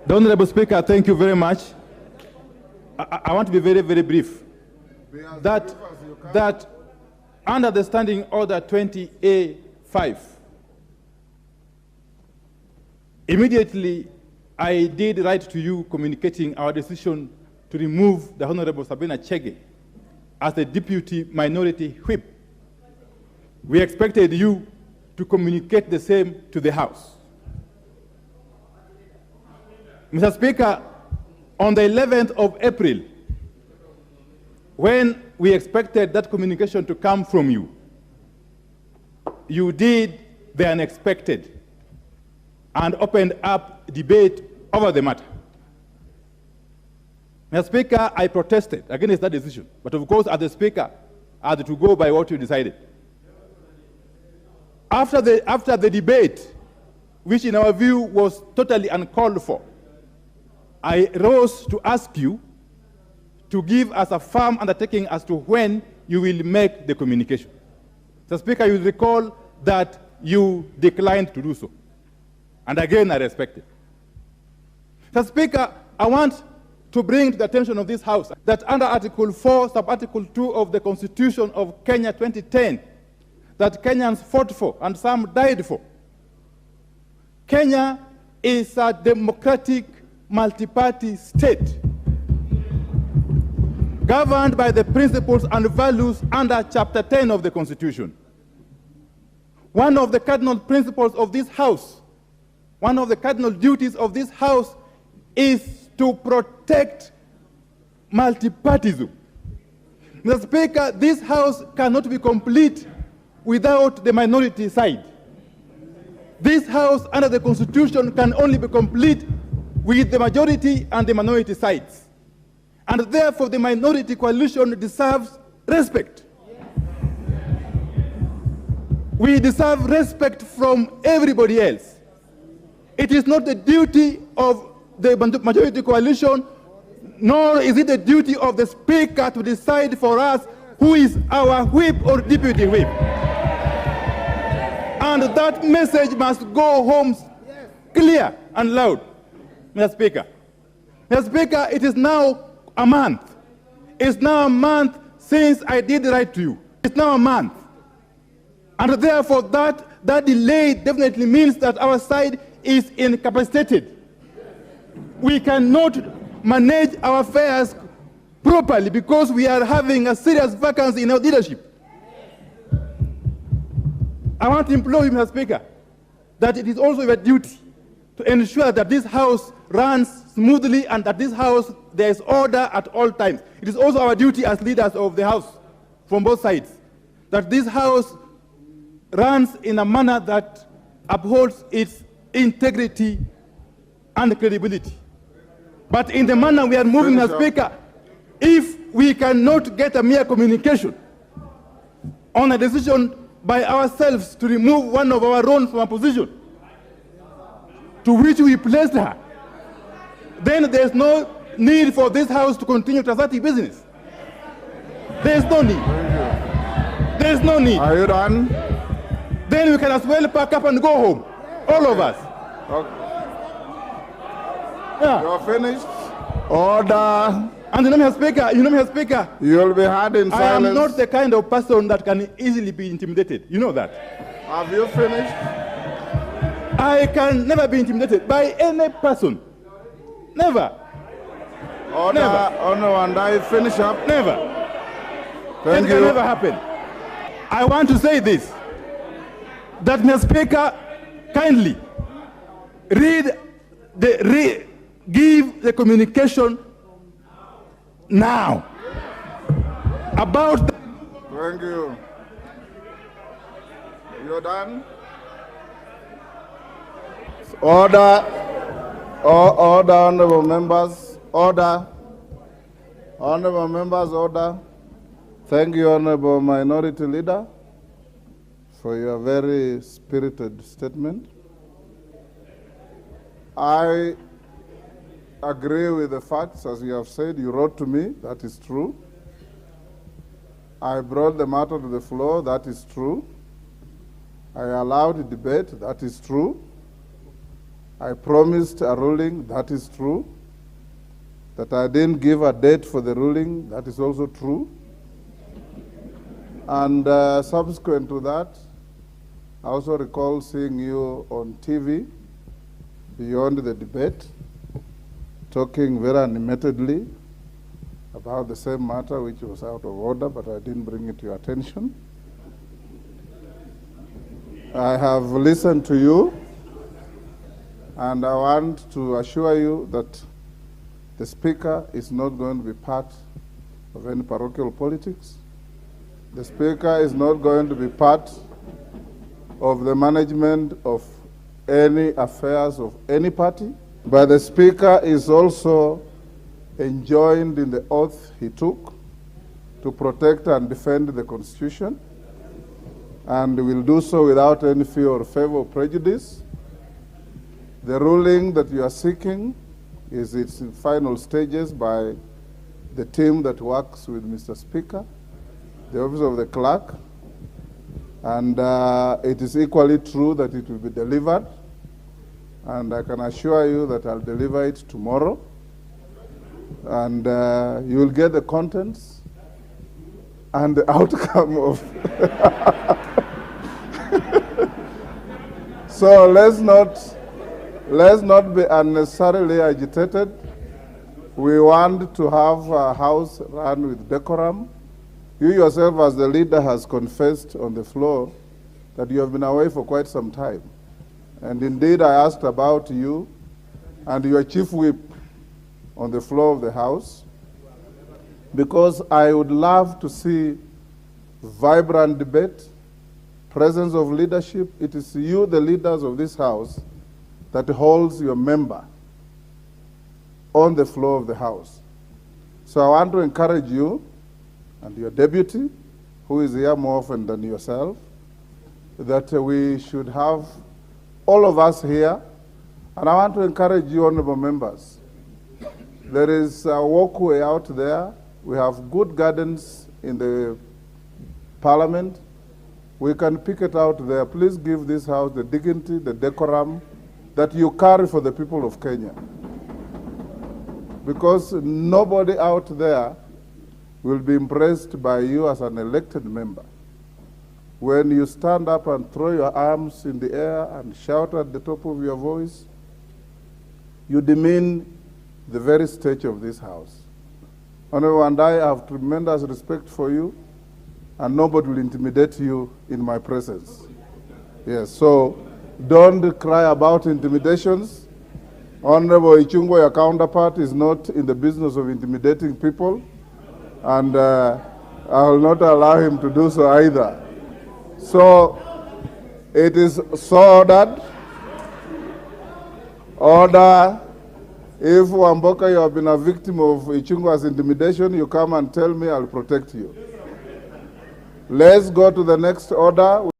The Honorable Speaker, thank you very much. I want to be very, very brief. That under the Standing Order 20A5, immediately I did write to you communicating our decision to remove the Honorable Sabina Chege as the Deputy Minority Whip. We expected you to communicate the same to the House. Mr. Speaker, on the 11th of April, when we expected that communication to come from you, you did the unexpected and opened up debate over the matter. Mr. Speaker, I protested against that decision, but of course, as the Speaker, I had to go by what you decided. After the debate, which in our view was totally uncalled for, I rose to ask you to give us a firm undertaking as to when you will make the communication. Mr. Speaker, you recall that you declined to do so. And again, I respect it. Mr. Speaker, I want to bring to the attention of this House that under Article 4, Sub-Article 2 of the Constitution of Kenya 2010, that Kenyans fought for and some died for, Kenya is a democratic multi-party state governed by the principles and values under Chapter 10 of the Constitution. One of the cardinal principles of this House, one of the cardinal duties of this House is to protect multipartyism. Mr. Speaker, this House cannot be complete without the minority side. This House, under the Constitution, can only be complete with the majority and the minority sides. And therefore, the minority coalition deserves respect. We deserve respect from everybody else. It is not the duty of the majority coalition, nor is it the duty of the Speaker to decide for us who is our whip or deputy whip. And that message must go home clear and loud, Mr. Speaker. Mr. Speaker, it is now a month. It's now a month since I did write to you. It's now a month. And therefore, that delay definitely means that our side is incapacitated. We cannot manage our affairs properly because we are having a serious vacancy in our leadership. I want to implore you, Mr. Speaker, that it is also your duty to ensure that this House runs smoothly and that this House, there is order at all times. It is also our duty as leaders of the House, from both sides, that this House runs in a manner that upholds its integrity and credibility. But in the manner we are moving, Mr. Speaker, if we cannot get a mere communication on a decision by ourselves to remove one of our own from a position to which we placed her, then there's no need for this House to continue transacting business. There's no need. There's no need. Are you done? Then we can as well pack up and go home, all of us. Okay. Yeah. You're finished? Order. And you know, Mr. Speaker, You'll be heard in I silence. am not the kind of person that can easily be intimidated. You know that. Have you finished? I can never be intimidated by any person. Never. Order. Never. Honor and I finish up. Never. Thank It you. can never happen. I want to say this, that Mr. Speaker, kindly give the communication now about the Thank you. You're done? Order. Order, honorable members. Order. Honorable members, order. Thank you, honorable minority leader, for your very spirited statement. I agree with the facts, as you have said. You wrote to me, that is true. I brought the matter to the floor, that is true. I allowed the debate, that is true. I promised a ruling, that is true. That I didn't give a date for the ruling, that is also true. And subsequent to that, I also recall seeing you on TV beyond the debate, talking very animatedly about the same matter which was out of order, but I didn't bring it to your attention. I have listened to you, and I want to assure you that the Speaker is not going to be part of any parochial politics. The Speaker is not going to be part of the management of any affairs of any party, but the Speaker is also enjoined in the oath he took to protect and defend the Constitution, and will do so without any fear or favor or prejudice. The ruling that you are seeking is its final stages by the team that works with Mr. Speaker, the Office of the Clerk, and it is equally true that it will be delivered, and I can assure you that I'll deliver it tomorrow, and you will get the contents and the outcome of So let's not be unnecessarily agitated. We want to have a house run with decorum. You yourself, as the leader, has confessed on the floor that you have been away for quite some time. And indeed, I asked about you and your chief whip on the floor of the House, because I would love to see vibrant debate, presence of leadership. It is you, the leaders of this House, that holds your member on the floor of the House. So I want to encourage you and your deputy, who is here more often than yourself, that we should have all of us here. And I want to encourage you, honorable members. There is a walkway out there. We have good gardens in the Parliament. We can pick it out there. Please give this House the dignity, the decorum that you carry for the people of Kenya. Because nobody out there will be impressed by you as an elected member. When you stand up and throw your arms in the air and shout at the top of your voice, you demean the very stage of this House. Honorable, and I have tremendous respect for you, and nobody will intimidate you in my presence. Yes, so don't cry about intimidations. Honorable Ichungwa, your counterpart, is not in the business of intimidating people, and I will not allow him to do so either. So it is so ordered. Order. If Wamboka, you have been a victim of Ichungwa's intimidation, you come and tell me, I'll protect you. Let's go to the next order.